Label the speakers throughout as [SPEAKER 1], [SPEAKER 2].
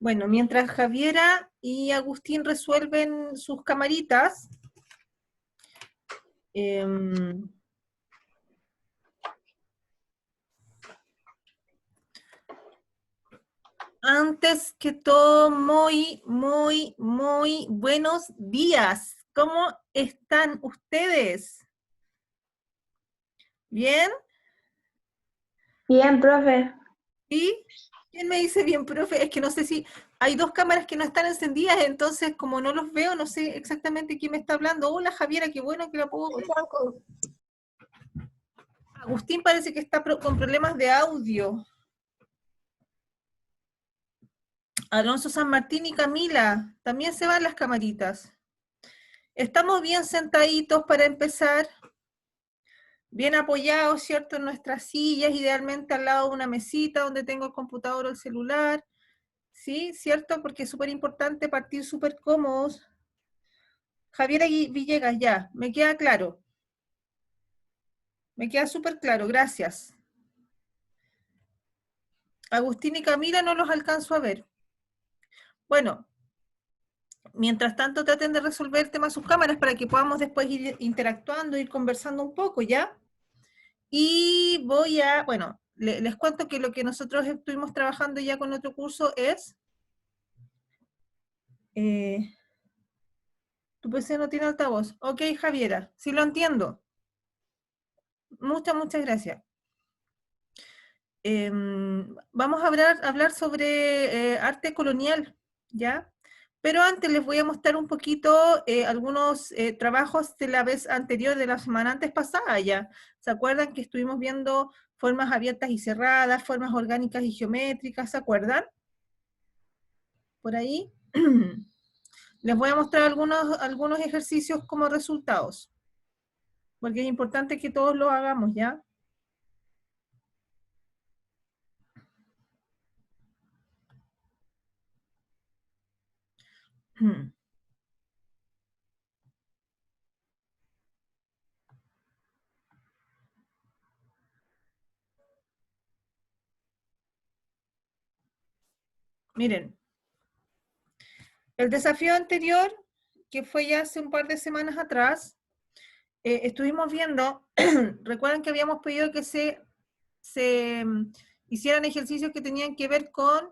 [SPEAKER 1] Bueno, mientras Javiera y Agustín resuelven sus camaritas, antes que todo, muy buenos días. ¿Cómo están ustedes? ¿Bien?
[SPEAKER 2] Bien, profe.
[SPEAKER 1] ¿Sí? ¿Quién me dice bien, profe? Es que no sé si hay dos cámaras que no están encendidas, entonces como no los veo, no sé exactamente quién me está hablando. Hola, Javiera, qué bueno que la puedo... Agustín parece que está con problemas de audio. Alonso San Martín y Camila, también se van las camaritas. Estamos bien sentaditos para empezar, bien apoyados, ¿cierto? En nuestras sillas, idealmente al lado de una mesita donde tengo el computador o el celular, ¿sí? ¿Cierto? Porque es súper importante partir súper cómodos. Javiera Villegas, ya, me queda claro. Me queda súper claro, gracias. Agustín y Camila no los alcanzo a ver. Bueno, mientras tanto traten de resolver el tema de sus cámaras para que podamos después ir interactuando, ir conversando un poco, ¿ya? Y bueno, les cuento que lo que nosotros estuvimos trabajando ya con otro curso es, tu PC no tiene altavoz. Ok, Javiera, sí lo entiendo. Muchas gracias. Vamos a hablar sobre arte colonial, ¿ya? Pero antes les voy a mostrar un poquito algunos trabajos de la vez anterior, de la semana antes pasada ya. ¿Se acuerdan que estuvimos viendo formas abiertas y cerradas, formas orgánicas y geométricas? ¿Se acuerdan? Por ahí. Les voy a mostrar algunos ejercicios como resultados, porque es importante que todos lo hagamos, ¿ya? Miren, el desafío anterior, que fue ya hace un par de semanas atrás, estuvimos viendo, recuerdan que habíamos pedido que se hicieran ejercicios que tenían que ver con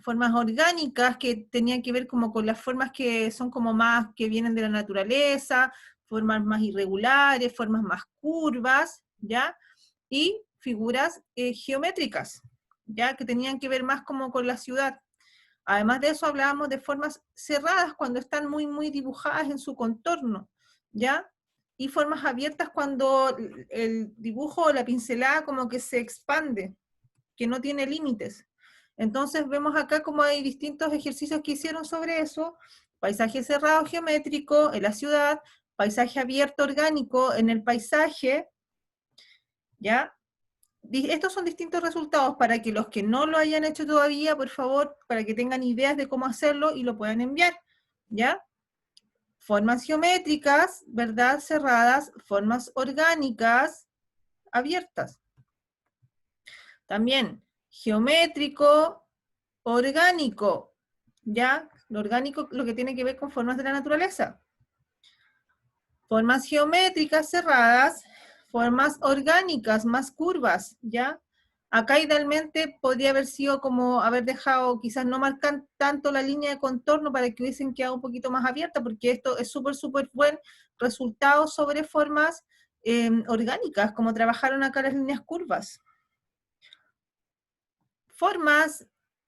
[SPEAKER 1] formas orgánicas, que tenían que ver como con las formas que son como más, que vienen de la naturaleza, formas más irregulares, formas más curvas, ¿ya? Y figuras geométricas, ¿ya? Que tenían que ver más como con la ciudad. Además de eso hablábamos de formas cerradas cuando están muy dibujadas en su contorno, ¿ya? Y formas abiertas cuando el dibujo o la pincelada como que se expande, que no tiene límites. Entonces vemos acá como hay distintos ejercicios que hicieron sobre eso: paisaje cerrado geométrico en la ciudad, paisaje abierto orgánico en el paisaje, ¿ya? Estos son distintos resultados para que los que no lo hayan hecho todavía, por favor, para que tengan ideas de cómo hacerlo y lo puedan enviar, ¿ya? Formas geométricas, ¿verdad? Cerradas, formas orgánicas, abiertas. También geométrico, orgánico, ¿ya? Lo orgánico, lo que tiene que ver con formas de la naturaleza. Formas geométricas cerradas, formas orgánicas más curvas, ¿ya? Acá idealmente podría haber sido como haber dejado, quizás no marcar tanto la línea de contorno para que hubiesen quedado un poquito más abierta, porque esto es súper buen resultado sobre formas orgánicas, como trabajaron acá las líneas curvas. Formas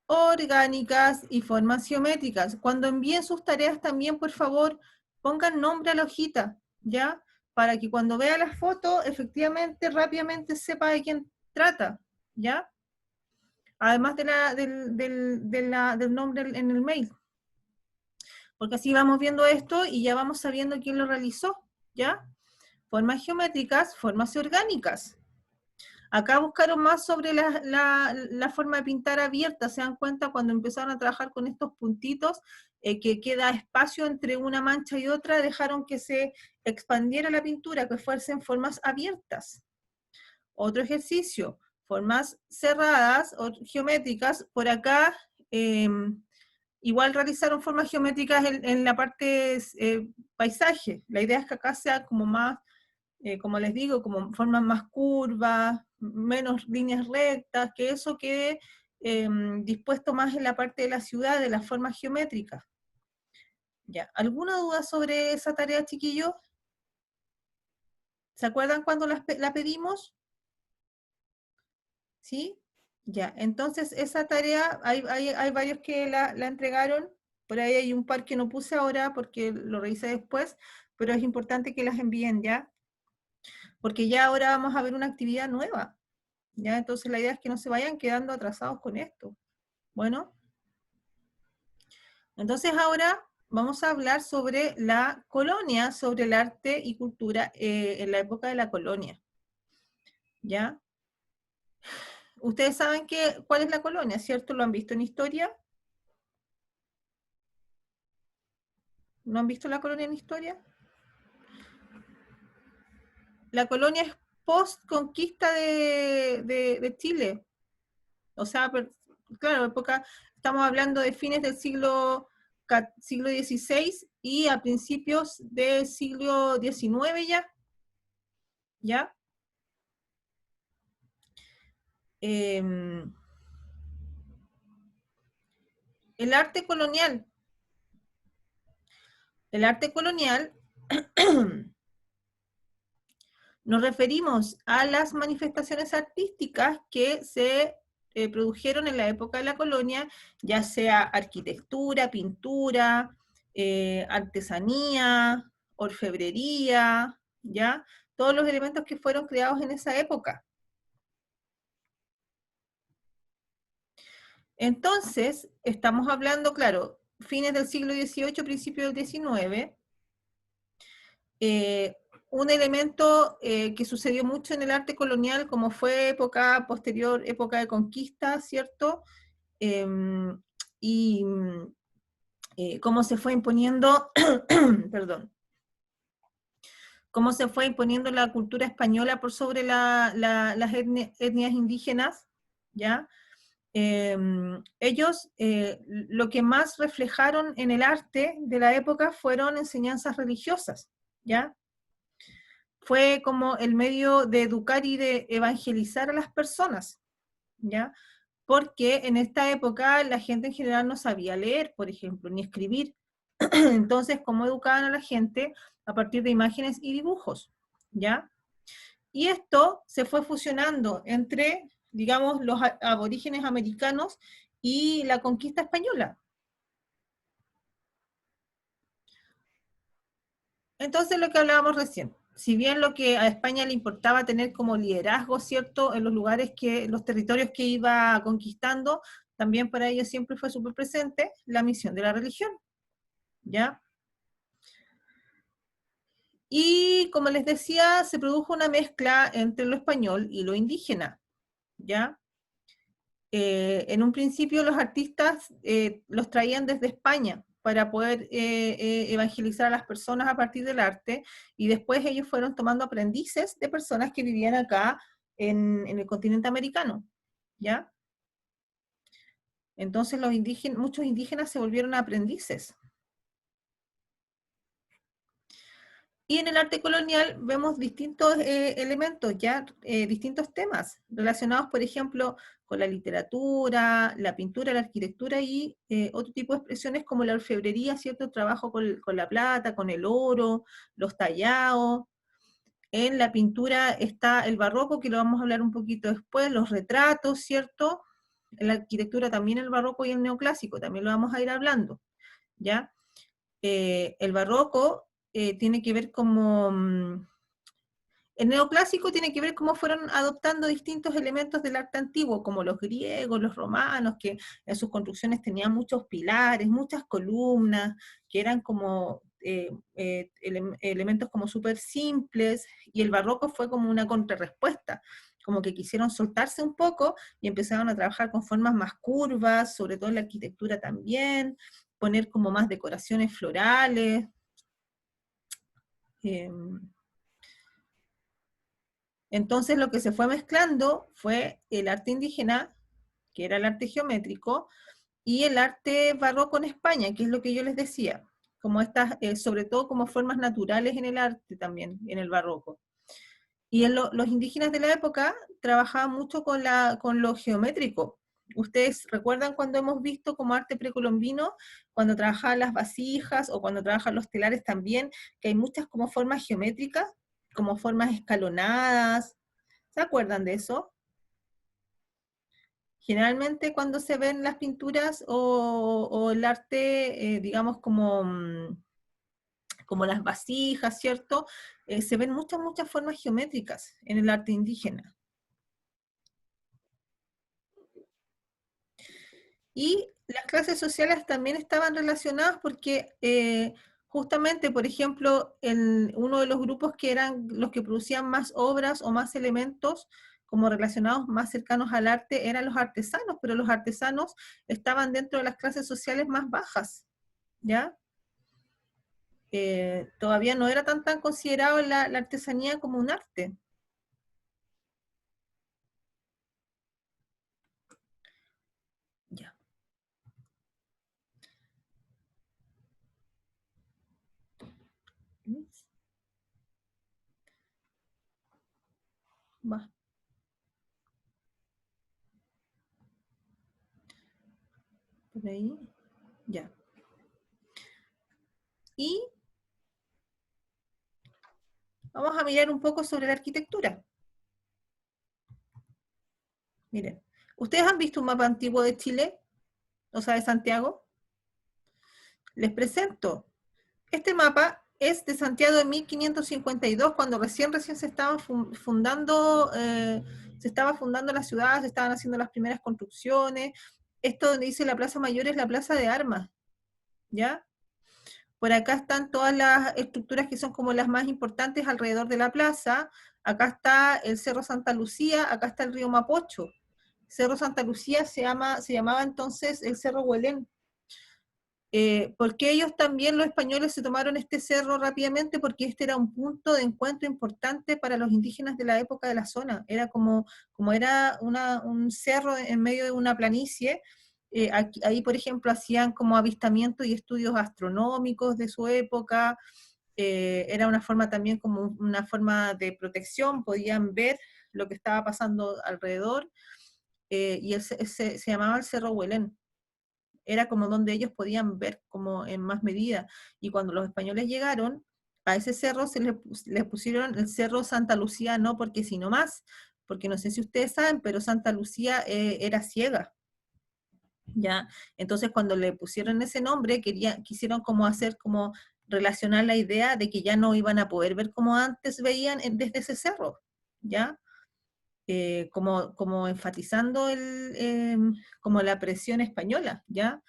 [SPEAKER 1] orgánicas y formas geométricas. Cuando envíen sus tareas también, por favor, pongan nombre a la hojita, ¿ya? Para que cuando vea la foto, efectivamente, rápidamente sepa de quién trata, ¿ya? Además del nombre en el mail. Porque así vamos viendo esto y ya vamos sabiendo quién lo realizó, ¿ya? Formas geométricas, formas orgánicas. Acá buscaron más sobre la forma de pintar abierta. Se dan cuenta cuando empezaron a trabajar con estos puntitos, que queda espacio entre una mancha y otra, dejaron que se expandiera la pintura, que fuesen formas abiertas. Otro ejercicio, formas cerradas o geométricas. Por acá igual realizaron formas geométricas en la parte paisaje. La idea es que acá sea como más, como les digo, como formas más curvas, menos líneas rectas, que eso quede dispuesto más en la parte de la ciudad, de las formas geométricas. Ya. ¿Alguna duda sobre esa tarea, chiquillos? ¿Se acuerdan cuando la pedimos? ¿Sí? Ya, entonces esa tarea, hay varios que la entregaron, por ahí hay un par que no puse ahora porque lo revisé después, pero es importante que las envíen ya, porque ya ahora vamos a ver una actividad nueva, ya, entonces la idea es que no se vayan quedando atrasados con esto. Bueno, entonces ahora vamos a hablar sobre la colonia, sobre el arte y cultura en la época de la colonia, ¿ya? Ustedes saben cuál es la colonia, ¿cierto? ¿Lo han visto en historia? ¿No han visto la colonia en historia? La colonia es post-conquista de Chile. O sea, claro, estamos hablando de fines del siglo XVI y a principios del siglo XIX ya. ¿Ya? El arte colonial. El arte colonial nos referimos a las manifestaciones artísticas que se produjeron en la época de la colonia, ya sea arquitectura, pintura, artesanía, orfebrería, ¿ya? Todos los elementos que fueron creados en esa época. Entonces, estamos hablando, claro, fines del siglo XVIII, principios del XIX, un elemento que sucedió mucho en el arte colonial, como fue época posterior, época de conquista, ¿cierto? Y cómo se fue imponiendo, perdón, cómo se fue imponiendo la cultura española por sobre las etnias indígenas, ¿ya? Ellos lo que más reflejaron en el arte de la época fueron enseñanzas religiosas, ¿ya? Fue como el medio de educar y de evangelizar a las personas, ¿ya? Porque en esta época la gente en general no sabía leer, por ejemplo, ni escribir. Entonces, ¿cómo educaban a la gente? A partir de imágenes y dibujos, ¿ya? Y esto se fue fusionando entre, digamos, los aborígenes americanos y la conquista española. Entonces, lo que hablábamos recién, si bien lo que a España le importaba tener como liderazgo, ¿cierto?, en los lugares los territorios que iba conquistando, también para ellos siempre fue súper presente la misión de la religión, ¿ya? Y como les decía, se produjo una mezcla entre lo español y lo indígena, ¿ya? En un principio los artistas los traían desde España para poder evangelizar a las personas a partir del arte, y después ellos fueron tomando aprendices de personas que vivían acá en el continente americano, ¿ya? Entonces muchos indígenas se volvieron aprendices. Y en el arte colonial vemos distintos elementos, ya distintos temas relacionados, por ejemplo, con la literatura, la pintura, la arquitectura y otro tipo de expresiones como la orfebrería, ¿cierto? Trabajo con la plata, con el oro, los tallados. En la pintura está el barroco, que lo vamos a hablar un poquito después, los retratos, ¿cierto? En la arquitectura también el barroco y el neoclásico, también lo vamos a ir hablando, ¿ya? El barroco tiene que ver como... el neoclásico tiene que ver cómo fueron adoptando distintos elementos del arte antiguo, como los griegos, los romanos, que en sus construcciones tenían muchos pilares, muchas columnas, que eran como elementos como súper simples, y el barroco fue como una contrarrespuesta, como que quisieron soltarse un poco y empezaron a trabajar con formas más curvas, sobre todo en la arquitectura también, poner como más decoraciones florales. Entonces lo que se fue mezclando fue el arte indígena, que era el arte geométrico, y el arte barroco en España, que es lo que yo les decía, como estas, sobre todo como formas naturales en el arte también, en el barroco. Y los indígenas de la época trabajaban mucho con lo geométrico. Ustedes recuerdan cuando hemos visto como arte precolombino, cuando trabajaban las vasijas o cuando trabajan los telares también, que hay muchas como formas geométricas, como formas escalonadas. ¿Se acuerdan de eso? Generalmente cuando se ven las pinturas o el arte, digamos como, como las vasijas, ¿cierto? Se ven muchas formas geométricas en el arte indígena. Y las clases sociales también estaban relacionadas porque justamente, por ejemplo, uno de los grupos que eran los que producían más obras o más elementos como relacionados más cercanos al arte eran los artesanos, pero los artesanos estaban dentro de las clases sociales más bajas, ¿ya? Todavía no era tan considerado la artesanía como un arte. Ya. Va, por ahí. Ya. Y vamos a mirar un poco sobre la arquitectura. Miren, ¿ustedes han visto un mapa antiguo de Chile? O sea, de Santiago. Les presento. Este mapa es de Santiago de 1552, cuando recién se estaban fundando, se estaba fundando la ciudad, se estaban haciendo las primeras construcciones. Esto donde dice la Plaza Mayor es la Plaza de Armas, ¿ya? Por acá están todas las estructuras que son como las más importantes alrededor de la plaza. Acá está el Cerro Santa Lucía, acá está el río Mapocho. Cerro Santa Lucía se llamaba entonces el Cerro Huelén. Porque ellos también, los españoles, se tomaron este cerro rápidamente? Porque este era un punto de encuentro importante para los indígenas de la época de la zona. Era como era un cerro en medio de una planicie. Ahí, por ejemplo, hacían como avistamientos y estudios astronómicos de su época. Era una forma también como una forma de protección, podían ver lo que estaba pasando alrededor. Y se llamaba el Cerro Huelén, era como donde ellos podían ver como en más medida. Y cuando los españoles llegaron, a ese cerro le pusieron el Cerro Santa Lucía, no porque sino más, porque no sé si ustedes saben, pero Santa Lucía era ciega, ¿ya? Entonces cuando le pusieron ese nombre, quisieron como hacer como relacionar la idea de que ya no iban a poder ver como antes veían desde ese cerro, ¿ya? Como enfatizando como la presión española, ¿ya?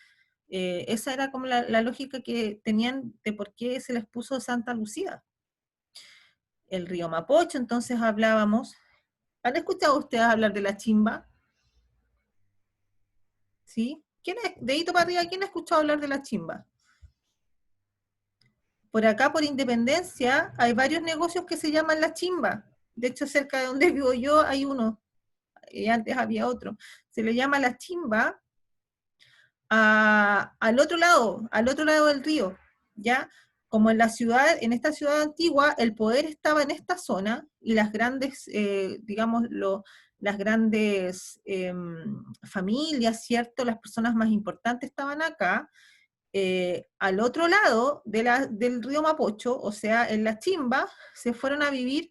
[SPEAKER 1] Esa era como la lógica que tenían de por qué se les puso Santa Lucía. El río Mapocho, entonces hablábamos. ¿Han escuchado ustedes hablar de la chimba? ¿Sí? Dedito para arriba, ¿quién ha escuchado hablar de la chimba? Por acá, por Independencia, hay varios negocios que se llaman la chimba. De hecho, cerca de donde vivo yo hay uno, y antes había otro. Se le llama la chimba al otro lado del río, ¿ya? Como en la ciudad, en esta ciudad antigua, el poder estaba en esta zona y las grandes, digamos, las grandes familias, ¿cierto? Las personas más importantes estaban acá. Al otro lado del río Mapocho, o sea, en la Chimba, se fueron a vivir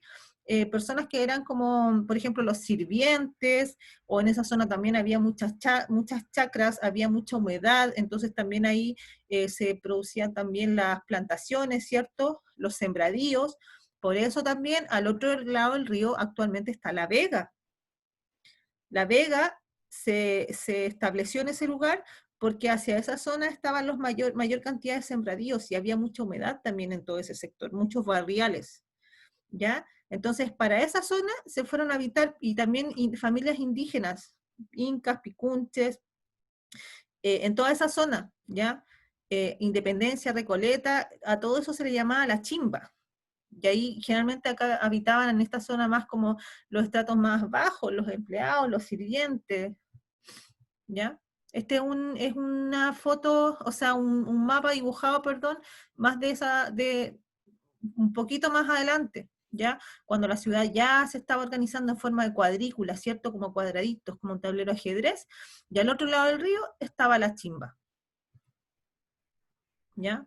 [SPEAKER 1] personas que eran como, por ejemplo, los sirvientes, o en esa zona también había muchas chacras, había mucha humedad, entonces también ahí se producían también las plantaciones, ¿cierto? Los sembradíos. Por eso también al otro lado del río actualmente está La Vega. La Vega se estableció en ese lugar porque hacia esa zona estaban mayor cantidad de sembradíos y había mucha humedad también en todo ese sector, muchos barriales, ¿ya? Entonces, para esa zona se fueron a habitar y también familias indígenas, incas, picunches, en toda esa zona, ¿ya? Independencia, Recoleta, a todo eso se le llamaba la chimba. Y ahí generalmente acá habitaban en esta zona más como los estratos más bajos, los empleados, los sirvientes, ¿ya? Este es una foto, o sea, un mapa dibujado, perdón, más de un poquito más adelante, ¿ya? Cuando la ciudad ya se estaba organizando en forma de cuadrícula, ¿cierto? Como cuadraditos, como un tablero de ajedrez, y al otro lado del río estaba la chimba, ¿ya?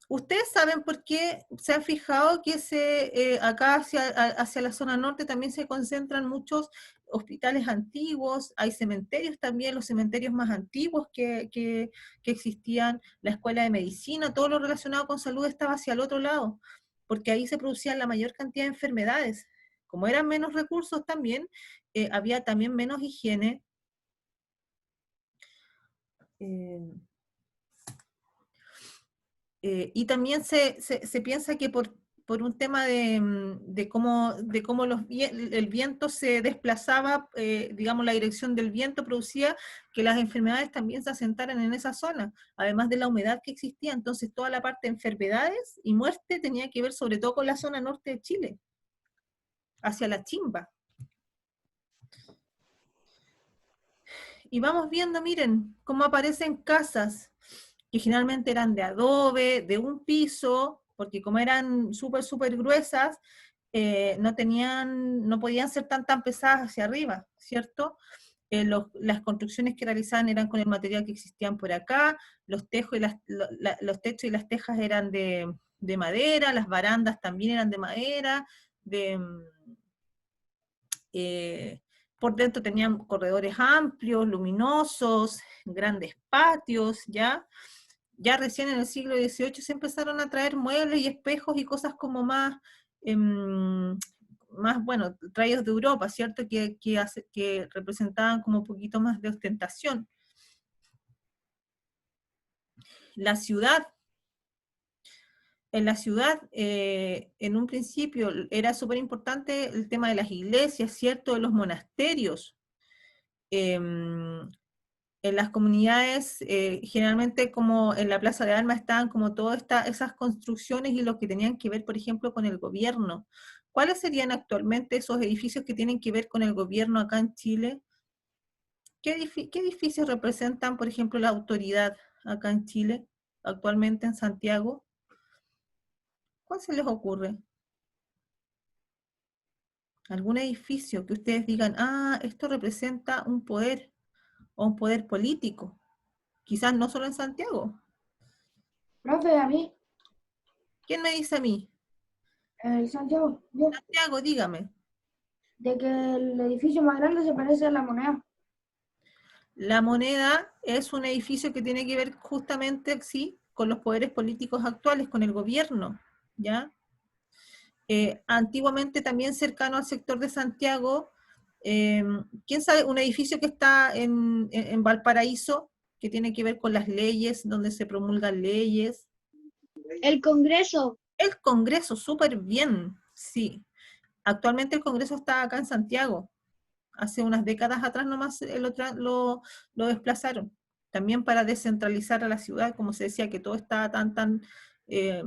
[SPEAKER 1] ¿Ustedes saben por qué se han fijado que acá hacia la zona norte también se concentran muchos hospitales antiguos, hay cementerios también, los cementerios más antiguos que existían, la escuela de medicina, todo lo relacionado con salud estaba hacia el otro lado, porque ahí se producían la mayor cantidad de enfermedades. Como eran menos recursos también, había también menos higiene. eh, y también se piensa que por un tema de cómo el viento se desplazaba, digamos, la dirección del viento producía que las enfermedades también se asentaran en esa zona, además de la humedad que existía. Entonces, toda la parte de enfermedades y muerte tenía que ver sobre todo con la zona norte de Chile, hacia la Chimba. Y vamos viendo, miren, cómo aparecen casas que generalmente eran de adobe, de un piso, porque como eran súper gruesas, no podían ser tan pesadas hacia arriba, ¿cierto? Las construcciones que realizaban eran con el material que existían por acá, los los techos y las tejas eran de madera, las barandas también eran de madera, de, eh, por dentro tenían corredores amplios, luminosos, grandes patios, ¿ya? Ya recién en el siglo XVIII se empezaron a traer muebles y espejos y cosas como más bueno, traídos de Europa, ¿cierto? Que representaban como un poquito más de ostentación. La ciudad, en la ciudad, en un principio era súper importante el tema de las iglesias, ¿cierto? De los monasterios. En las comunidades, generalmente como en la Plaza de Armas estaban como todas esas construcciones y lo que tenían que ver, por ejemplo, con el gobierno. ¿Cuáles serían actualmente esos edificios que tienen que ver con el gobierno acá en Chile? ¿Qué edificios representan, por ejemplo, la autoridad acá en Chile, actualmente en Santiago? ¿Cuál se les ocurre? ¿Algún edificio que ustedes digan, ah, esto representa un poder o un poder político? Quizás no solo en Santiago.
[SPEAKER 2] Profe, a mí,
[SPEAKER 1] ¿Quién me dice a mí?
[SPEAKER 2] Santiago, yo,
[SPEAKER 1] Santiago, dígame.
[SPEAKER 2] de que el edificio más grande se parece a la moneda.
[SPEAKER 1] La moneda es un edificio que tiene que ver justamente, sí, con los poderes políticos actuales, con el gobierno, ¿ya? Antiguamente también cercano al sector de Santiago, eh, ¿quién sabe? Un edificio que está en Valparaíso, que tiene que ver con las leyes, donde se promulgan leyes.
[SPEAKER 3] El Congreso.
[SPEAKER 1] El Congreso, súper bien, sí. Actualmente el Congreso está acá en Santiago. Hace unas décadas atrás nomás lo desplazaron, también para descentralizar a la ciudad, como se decía que todo estaba tan eh,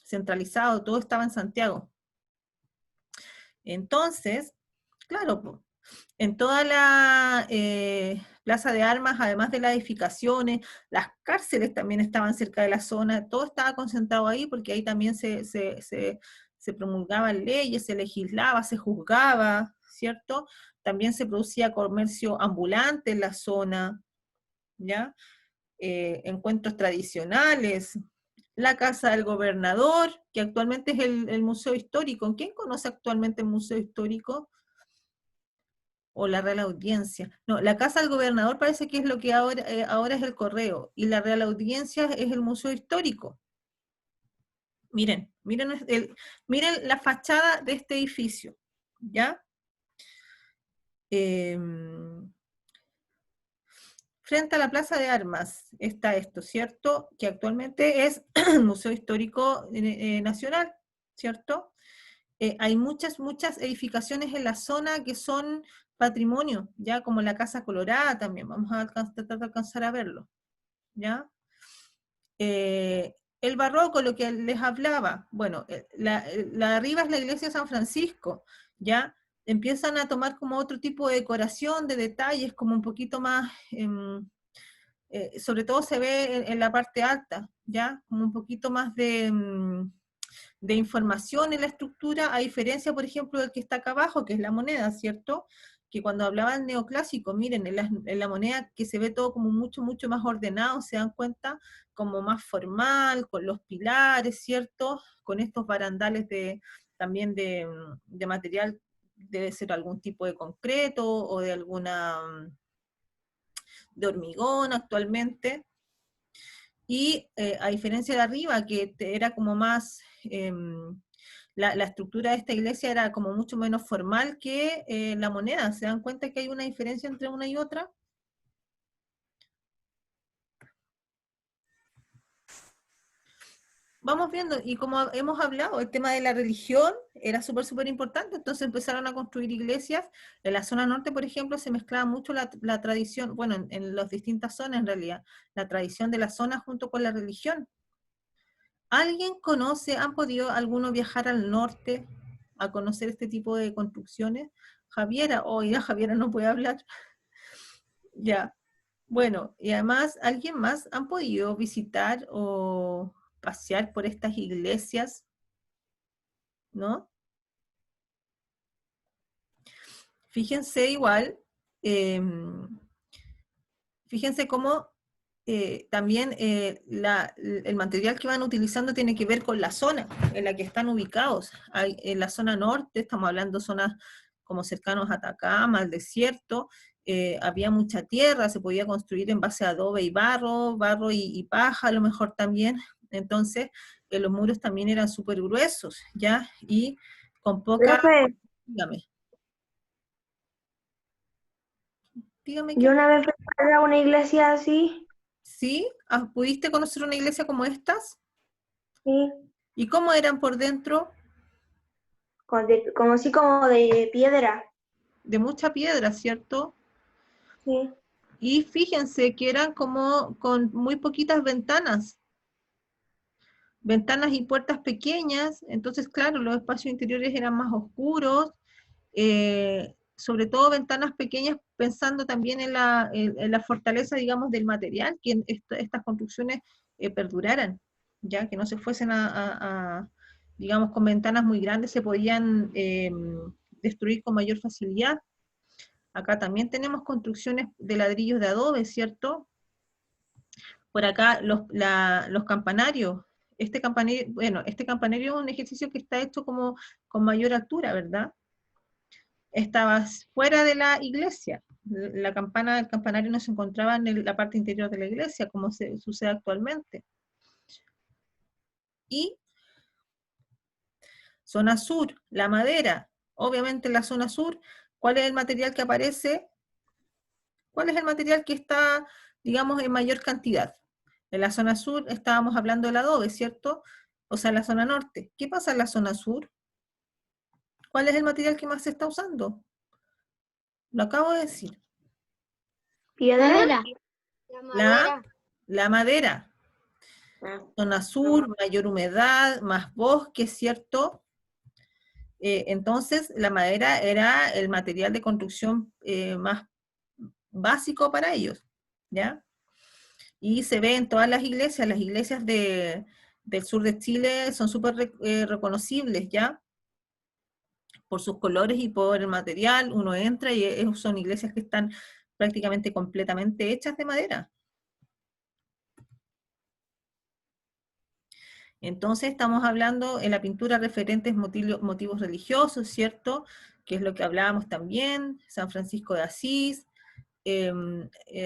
[SPEAKER 1] centralizado, todo estaba en Santiago. Entonces, claro, en toda la plaza de armas, además de las edificaciones, las cárceles también estaban cerca de la zona, todo estaba concentrado ahí porque ahí también se promulgaban leyes, se legislaba, se juzgaba, ¿cierto? También se producía comercio ambulante en la zona, ¿ya? Encuentros tradicionales, la casa del gobernador, que actualmente es el museo histórico. ¿Quién conoce actualmente el museo histórico? O la Real Audiencia. No, la Casa del Gobernador parece que es lo que ahora es el Correo, y la Real Audiencia es el Museo Histórico. Miren la fachada de este edificio, ¿ya? Eh, Frente a la Plaza de Armas está esto, ¿cierto? Que actualmente es Museo Histórico Nacional, ¿cierto? Hay muchas edificaciones en la zona que son patrimonio, ya como la Casa Colorada también, vamos a tratar de alcanzar a verlo, ¿ya? El barroco, lo que les hablaba, bueno, la arriba es la iglesia de San Francisco, ¿ya? empiezan a tomar como otro tipo de decoración, de detalles, como un poquito más, sobre todo se ve en la parte alta, ¿ya? Como un poquito más de información en la estructura, a diferencia, por ejemplo, del que está acá abajo, que es la moneda, ¿cierto? Que cuando hablaba del neoclásico, miren, en la moneda que se ve todo como mucho, mucho más ordenado, se dan cuenta, como más formal, con los pilares, ¿cierto? Con estos barandales también de material, debe ser algún tipo de concreto o de alguna, de hormigón actualmente. Y a diferencia de arriba, que era como más, la estructura de esta iglesia era como mucho menos formal que la moneda. ¿Se dan cuenta que hay una diferencia entre una y otra? Vamos viendo, y como hemos hablado, el tema de la religión era súper, súper importante, entonces empezaron a construir iglesias. En la zona norte, por ejemplo, se mezclaba mucho la tradición, bueno, en las distintas zonas en realidad, la tradición de la zona junto con la religión. ¿Alguien conoce, han podido alguno viajar al norte a conocer este tipo de construcciones? Javiera, ya Javiera no puede hablar. Ya, bueno, y además, ¿alguien más han podido visitar o pasear por estas iglesias? ¿No? Fíjense igual, fíjense cómo también el material que van utilizando tiene que ver con la zona en la que están ubicados. En la zona norte, estamos hablando de zonas como cercanos a Atacama, al desierto, había mucha tierra, se podía construir en base a adobe y barro y paja a lo mejor también. Entonces, los muros también eran súper gruesos, ¿ya? Y con poca...
[SPEAKER 2] Profe,
[SPEAKER 1] Dígame. Dígame
[SPEAKER 2] yo
[SPEAKER 1] qué.
[SPEAKER 2] una vez fui a una iglesia así,
[SPEAKER 1] ¿Sí? ¿Pudiste conocer una iglesia como estas?
[SPEAKER 2] sí,
[SPEAKER 1] ¿Y cómo eran por dentro?
[SPEAKER 2] como así como de piedra,
[SPEAKER 1] De mucha piedra, ¿cierto?
[SPEAKER 2] sí.
[SPEAKER 1] Y fíjense que eran como con muy poquitas ventanas y puertas pequeñas, entonces claro, los espacios interiores eran más oscuros, sobre todo ventanas pequeñas, pensando también en la fortaleza, digamos, del material, que estas construcciones perduraran, ya que no se fuesen digamos, con ventanas muy grandes, se podían destruir con mayor facilidad. Acá también tenemos construcciones de ladrillos de adobe, ¿cierto? Por acá los campanarios. Este campanario es un ejercicio que está hecho como con mayor altura, ¿verdad? Estaba fuera de la iglesia. La campana del campanario no se encontraba en la parte interior de la iglesia, como sucede actualmente. Y zona sur, la madera. Obviamente en la zona sur, ¿cuál es el material que aparece? ¿Cuál es el material que está, digamos, en mayor cantidad? En la zona sur estábamos hablando del adobe, ¿cierto? O sea, en la zona norte. ¿Qué pasa en la zona sur? ¿Cuál es el material que más se está usando? Lo acabo de decir.
[SPEAKER 2] ¿Piedra?
[SPEAKER 3] Madera.
[SPEAKER 1] La madera.
[SPEAKER 2] Ah,
[SPEAKER 1] Zona sur, mayor humedad, más bosque, ¿cierto? Entonces, la madera era el material de construcción más básico para ellos, ¿ya? Y se ve en todas las iglesias del sur de Chile son súper reconocibles, ¿ya? Por sus colores y por el material, uno entra y son iglesias que están prácticamente completamente hechas de madera. Entonces estamos hablando en la pintura referentes motivos religiosos, ¿cierto? Que es lo que hablábamos también, San Francisco de Asís,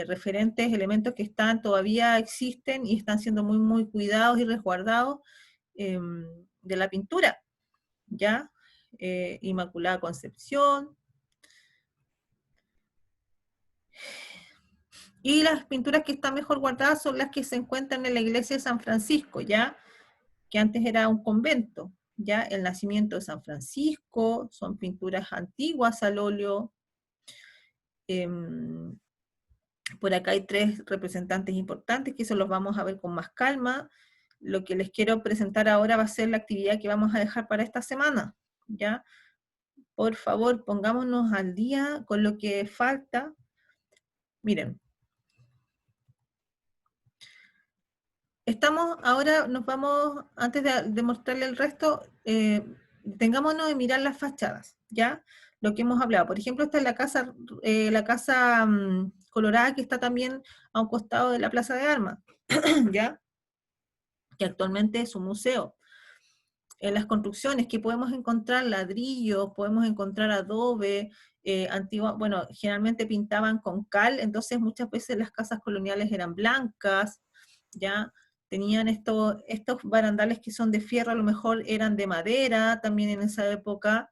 [SPEAKER 1] referentes, elementos que todavía existen y están siendo muy, muy cuidados y resguardados de la pintura, ¿ya? Inmaculada Concepción. Y las pinturas que están mejor guardadas son las que se encuentran en la iglesia de San Francisco, ¿ya? Que antes era un convento, ¿ya? El nacimiento de San Francisco, son pinturas antiguas al óleo. Por acá hay 3 representantes importantes, que eso los vamos a ver con más calma. Lo que les quiero presentar ahora va a ser la actividad que vamos a dejar para esta semana, ¿ya? por favor, pongámonos al día con lo que falta. Miren. Ahora nos vamos, antes de mostrarle el resto, tengámonos de mirar las fachadas, ¿ya? Lo que hemos hablado. Por ejemplo, esta es la casa colorada que está también a un costado de la Plaza de Armas, ¿ya? Que actualmente es un museo. En las construcciones que podemos encontrar ladrillos, podemos encontrar adobe, bueno, generalmente pintaban con cal, entonces muchas veces las casas coloniales eran blancas, ¿ya? Tenían estos barandales que son de fierro, a lo mejor eran de madera también en esa época.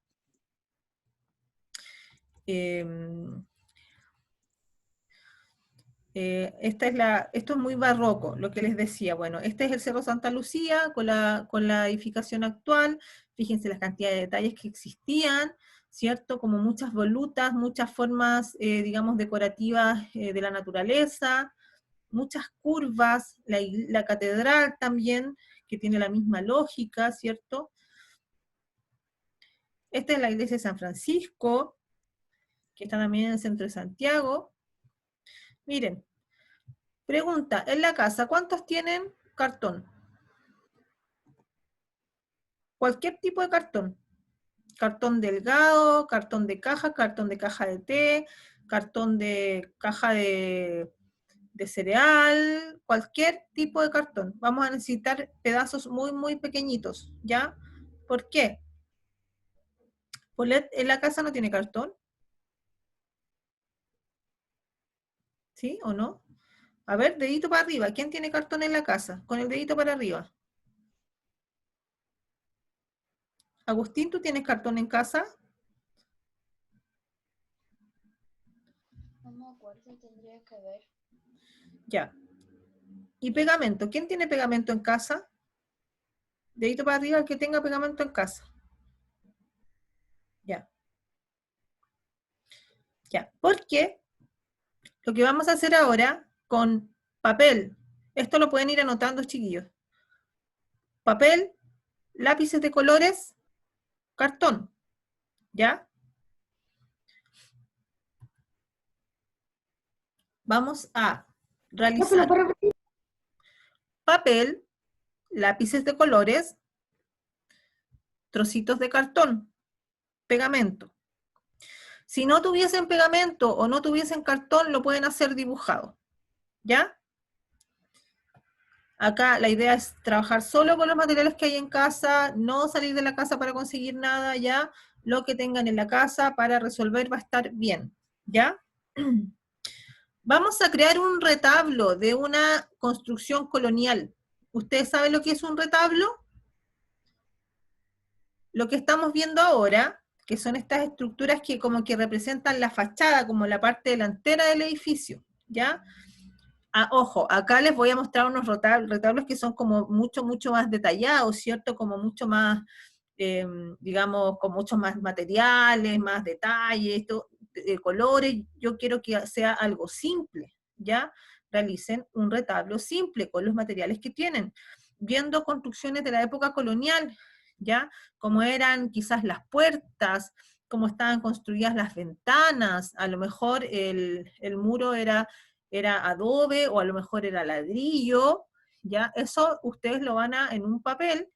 [SPEAKER 1] Esto es muy barroco, lo que les decía. Bueno, este es el Cerro Santa Lucía con la edificación actual. Fíjense las cantidades de detalles que existían, ¿cierto? Como muchas volutas, muchas formas, digamos, decorativas de la naturaleza, muchas curvas, la catedral también, que tiene la misma lógica, ¿cierto? Esta es la iglesia de San Francisco, que está también en el centro de Santiago. Miren, pregunta, en la casa, ¿cuántos tienen cartón? Cualquier tipo de cartón. Cartón delgado, cartón de caja de té, cartón de caja de cereal, cualquier tipo de cartón. Vamos a necesitar pedazos muy, muy pequeñitos, ¿ya? ¿Por qué? ¿Polet en la casa no tiene cartón? ¿Sí o no? A ver, dedito para arriba. ¿Quién tiene cartón en la casa? Con el dedito para arriba. Agustín, ¿tú tienes cartón en casa?
[SPEAKER 3] No me acuerdo, tendría que ver.
[SPEAKER 1] Ya. ¿Y pegamento? ¿Quién tiene pegamento en casa? Dedito para arriba el que tenga pegamento en casa. Ya. Ya. ¿Por qué? Lo que vamos a hacer ahora con papel, esto lo pueden ir anotando, chiquillos. Papel, lápices de colores, cartón. ¿Ya? Vamos a realizar papel, lápices de colores, trocitos de cartón, pegamento. Si no tuviesen pegamento o no tuviesen cartón, lo pueden hacer dibujado. ¿Ya? Acá la idea es trabajar solo con los materiales que hay en casa, no salir de la casa para conseguir nada, ¿ya? Lo que tengan en la casa para resolver va a estar bien, ¿ya? Vamos a crear un retablo de una construcción colonial. ¿Ustedes saben lo que es un retablo? Lo que estamos viendo ahora, que son estas estructuras que como que representan la fachada, como la parte delantera del edificio, ¿ya? Ojo, acá les voy a mostrar unos retablos que son como mucho, mucho más detallados, ¿cierto? Como mucho más, digamos, con muchos más materiales, más detalles, colores. Yo quiero que sea algo simple, ¿ya? Realicen un retablo simple con los materiales que tienen, viendo construcciones de la época colonial, ¿ya? Como eran quizás las puertas, cómo estaban construidas las ventanas, a lo mejor el muro era adobe o a lo mejor era ladrillo, ¿ya? Eso ustedes lo van a, en un papel,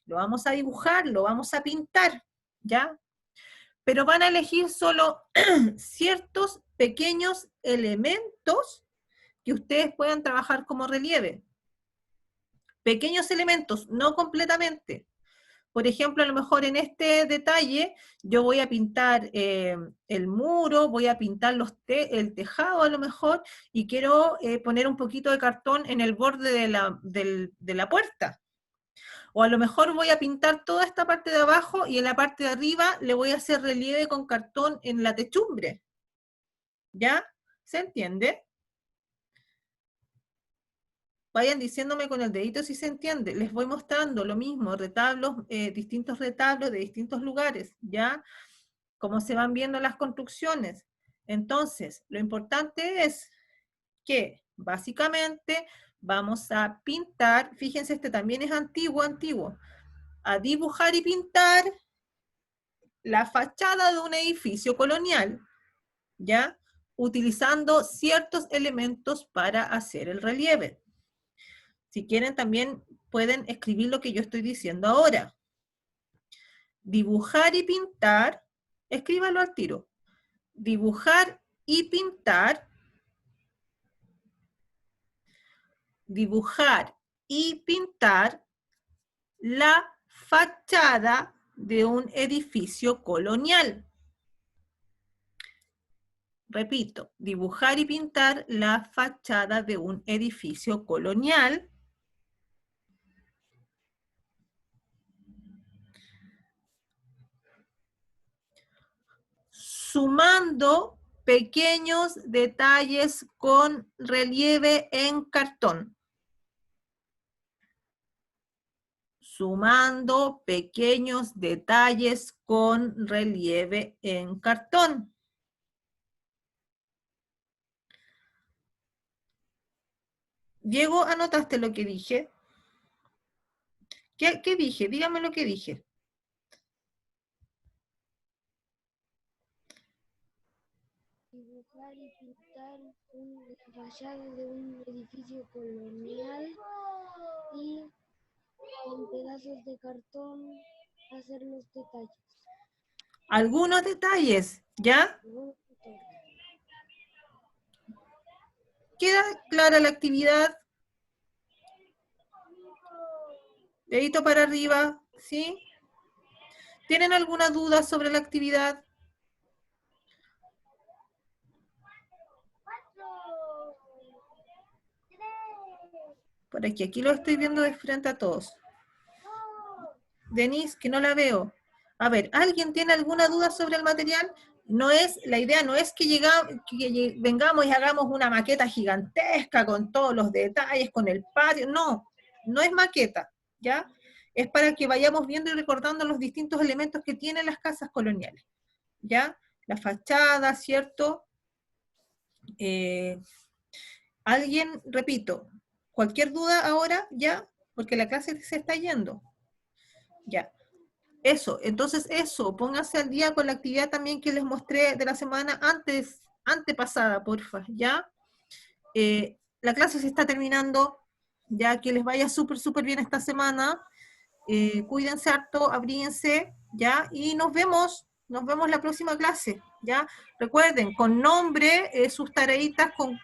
[SPEAKER 1] lo vamos a dibujar, lo vamos a pintar, ¿ya? Pero van a elegir solo ciertos pequeños elementos que ustedes puedan trabajar como relieve. Pequeños elementos, no completamente. Por ejemplo, a lo mejor en este detalle yo voy a pintar el muro, voy a pintar el tejado a lo mejor, y quiero poner un poquito de cartón en el borde de la puerta. O a lo mejor voy a pintar toda esta parte de abajo y en la parte de arriba le voy a hacer relieve con cartón en la techumbre. ¿Ya? ¿Se entiende? Vayan diciéndome con el dedito si se entiende. Les voy mostrando lo mismo, retablos, distintos retablos de distintos lugares, ¿ya? Cómo se van viendo las construcciones. Entonces, lo importante es que, básicamente, vamos a pintar, fíjense, este también es antiguo, a dibujar y pintar la fachada de un edificio colonial, ¿ya? Utilizando ciertos elementos para hacer el relieve. Si quieren también pueden escribir lo que yo estoy diciendo ahora. Dibujar y pintar, escríbalo al tiro. Dibujar y pintar. Dibujar y pintar la fachada de un edificio colonial. Repito, dibujar y pintar la fachada de un edificio colonial. Sumando pequeños detalles con relieve en cartón. Sumando pequeños detalles con relieve en cartón. Diego, ¿anotaste lo que dije? ¿Qué dije? Dígame lo que dije.
[SPEAKER 2] Dibujar y pintar la fachada de un edificio colonial y con pedazos de cartón hacer los detalles.
[SPEAKER 1] Algunos detalles, ¿ya? ¿Queda clara la actividad? Dedito para arriba, ¿sí? ¿Tienen alguna duda sobre la actividad? Por aquí lo estoy viendo de frente a todos. Denise, que no la veo. A ver, ¿alguien tiene alguna duda sobre el material? La idea no es que vengamos y hagamos una maqueta gigantesca con todos los detalles, con el patio, no es maqueta, ¿ya? Es para que vayamos viendo y recordando los distintos elementos que tienen las casas coloniales, ¿ya? La fachada, ¿cierto? Alguien, repito, cualquier duda ahora, ¿ya? Porque la clase se está yendo, ¿ya? Entonces pónganse al día con la actividad también que les mostré de la semana antepasada, porfa, ¿ya? La clase se está terminando, ya que les vaya súper bien esta semana. Cuídense harto, abríguense, ¿ya? Y nos vemos la próxima clase, ¿ya? Recuerden, con nombre, sus tareitas con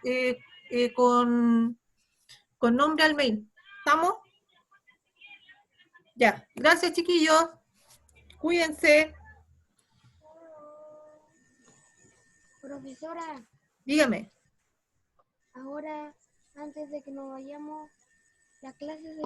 [SPEAKER 1] nombre al mail. ¿Estamos? Ya, gracias chiquillos. Cuídense.
[SPEAKER 2] Profesora,
[SPEAKER 1] Dígame.
[SPEAKER 2] ahora, antes de que nos vayamos, la clase se